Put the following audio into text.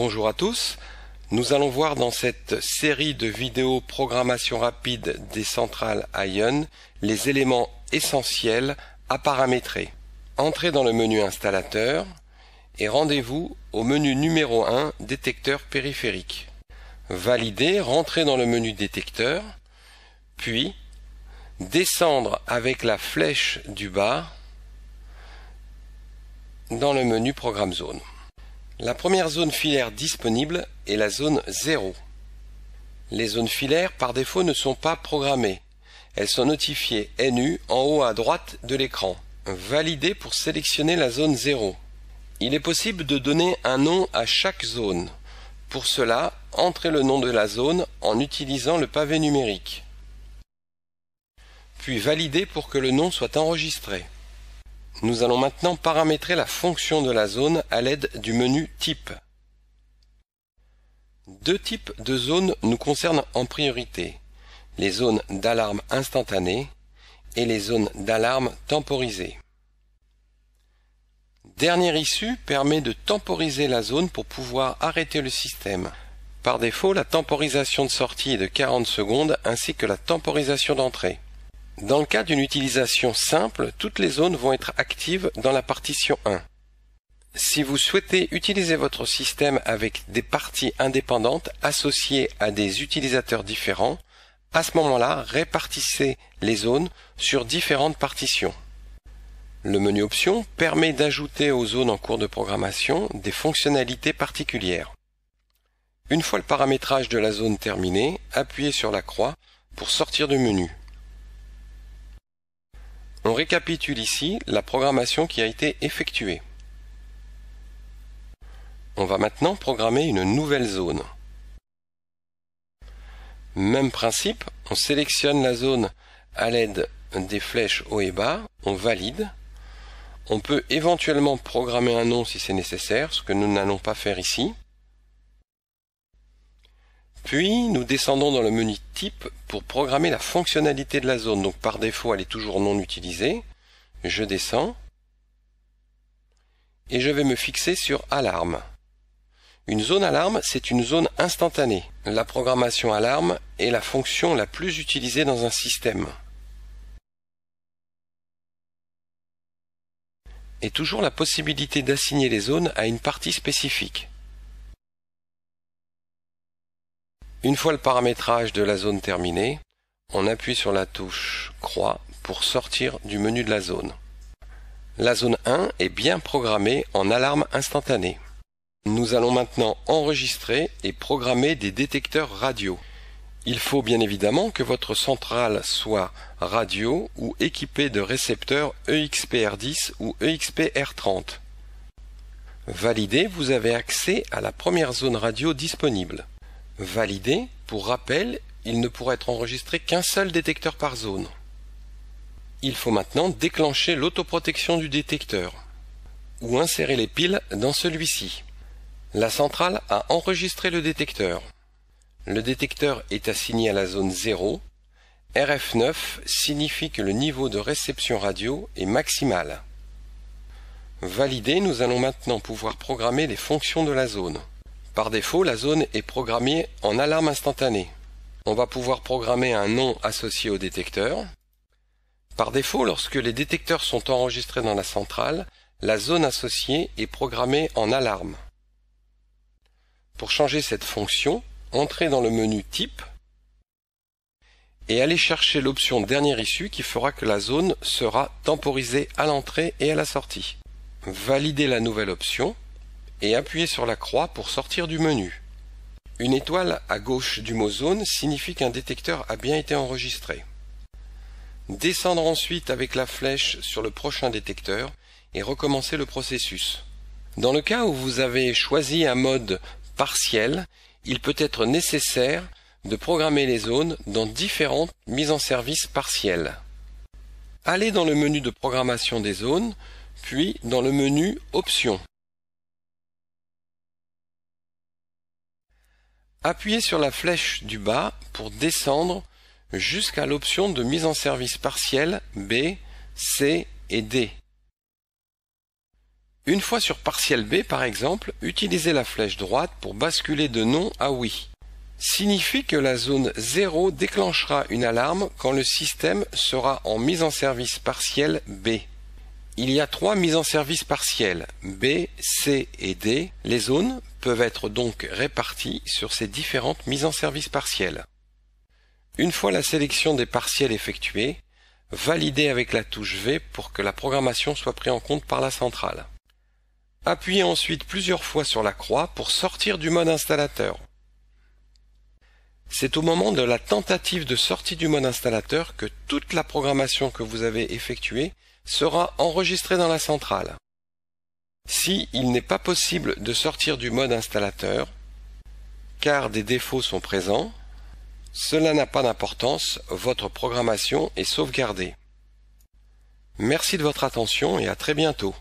Bonjour à tous, nous allons voir dans cette série de vidéos programmation rapide des centrales ION les éléments essentiels à paramétrer. Entrez dans le menu installateur et rendez-vous au menu numéro 1 détecteur périphérique. Validez, rentrez dans le menu détecteur, puis descendre avec la flèche du bas dans le menu Programme Zone. La première zone filaire disponible est la zone 0. Les zones filaires par défaut ne sont pas programmées. Elles sont notifiées NU en haut à droite de l'écran. Validez pour sélectionner la zone 0. Il est possible de donner un nom à chaque zone. Pour cela, entrez le nom de la zone en utilisant le pavé numérique. Puis validez pour que le nom soit enregistré. Nous allons maintenant paramétrer la fonction de la zone à l'aide du menu Type. Deux types de zones nous concernent en priorité, les zones d'alarme instantanée et les zones d'alarme temporisée. Dernière issue permet de temporiser la zone pour pouvoir arrêter le système. Par défaut, la temporisation de sortie est de 40 secondes ainsi que la temporisation d'entrée. Dans le cas d'une utilisation simple, toutes les zones vont être actives dans la partition 1. Si vous souhaitez utiliser votre système avec des parties indépendantes associées à des utilisateurs différents, à ce moment-là, répartissez les zones sur différentes partitions. Le menu Options permet d'ajouter aux zones en cours de programmation des fonctionnalités particulières. Une fois le paramétrage de la zone terminé, appuyez sur la croix pour sortir du menu. On récapitule ici la programmation qui a été effectuée. On va maintenant programmer une nouvelle zone. Même principe, on sélectionne la zone à l'aide des flèches haut et bas, on valide. On peut éventuellement programmer un nom si c'est nécessaire, ce que nous n'allons pas faire ici. Puis, nous descendons dans le menu Type pour programmer la fonctionnalité de la zone. Donc, par défaut, elle est toujours non utilisée. Je descends. Et je vais me fixer sur Alarme. Une zone alarme, c'est une zone instantanée. La programmation alarme est la fonction la plus utilisée dans un système. Et toujours la possibilité d'assigner les zones à une partie spécifique. Une fois le paramétrage de la zone terminé, on appuie sur la touche croix pour sortir du menu de la zone. La zone 1 est bien programmée en alarme instantanée. Nous allons maintenant enregistrer et programmer des détecteurs radio. Il faut bien évidemment que votre centrale soit radio ou équipée de récepteurs EXPR10 ou EXPR30. Validé, vous avez accès à la première zone radio disponible. Validé, pour rappel, il ne pourra être enregistré qu'un seul détecteur par zone. Il faut maintenant déclencher l'autoprotection du détecteur ou insérer les piles dans celui-ci. La centrale a enregistré le détecteur. Le détecteur est assigné à la zone 0. RF9 signifie que le niveau de réception radio est maximal. Validé, nous allons maintenant pouvoir programmer les fonctions de la zone. Par défaut, la zone est programmée en alarme instantanée. On va pouvoir programmer un nom associé au détecteur. Par défaut, lorsque les détecteurs sont enregistrés dans la centrale, la zone associée est programmée en alarme. Pour changer cette fonction, entrez dans le menu Type et allez chercher l'option Dernière issue qui fera que la zone sera temporisée à l'entrée et à la sortie. Validez la nouvelle option et appuyez sur la croix pour sortir du menu. Une étoile à gauche du mot zone signifie qu'un détecteur a bien été enregistré. Descendre ensuite avec la flèche sur le prochain détecteur et recommencer le processus. Dans le cas où vous avez choisi un mode partiel, il peut être nécessaire de programmer les zones dans différentes mises en service partielles. Allez dans le menu de programmation des zones, puis dans le menu Options. Appuyez sur la flèche du bas pour descendre jusqu'à l'option de mise en service partielle B, C et D. Une fois sur partiel B par exemple, utilisez la flèche droite pour basculer de non à oui. Signifie que la zone 0 déclenchera une alarme quand le système sera en mise en service partielle B. Il y a 3 mises en service partielles, B, C et D. Les zones peuvent être donc réparties sur ces différentes mises en service partielles. Une fois la sélection des partiels effectuée, validez avec la touche V pour que la programmation soit prise en compte par la centrale. Appuyez ensuite plusieurs fois sur la croix pour sortir du mode installateur. C'est au moment de la tentative de sortie du mode installateur que toute la programmation que vous avez effectuée sera enregistrée dans la centrale. Si il n'est pas possible de sortir du mode installateur, car des défauts sont présents, cela n'a pas d'importance, votre programmation est sauvegardée. Merci de votre attention et à très bientôt.